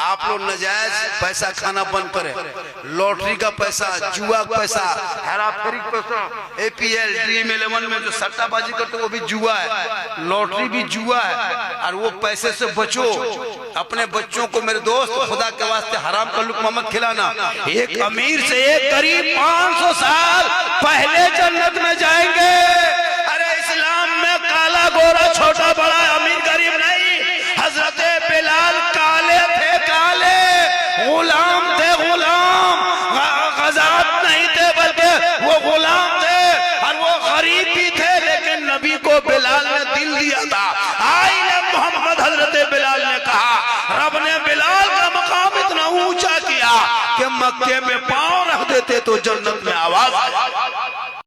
आप लोग नजायज पैसा खाना बंद करें। लॉटरी का पैसा, जुआ का पैसा, हेरा फेरी का पैसा, APL ड्रीम 11 में जो सट्टाबाजी करते वो भी जुआ है, लॉटरी भी जुआ है। और वो पैसे से बचो। अपने बच्चों को मेरे दोस्त खुदा के वास्ते हराम का लुक़मा मत खिलाना। एक अमीर से एक गरीब 500 साल पहले जन्नत में जाएंगे। अरे इस्लाम में काला गोरा छोटा बड़ा अमीर गरीब नहीं। हजरत बिलाल काले थे, काले गुलाम थे, गुलाम गजात नहीं थे बल्कि वो गुलाम थे और वो गरीब भी थे, लेकिन नबी को बिलाल ने दिल दिया था। आईने मोहम्मद हजरत बिलाल ने कहा, रब ने बिलाल का मकाम इतना ऊंचा किया कि मक्के में पांव रख देते तो जन्नत में आवाज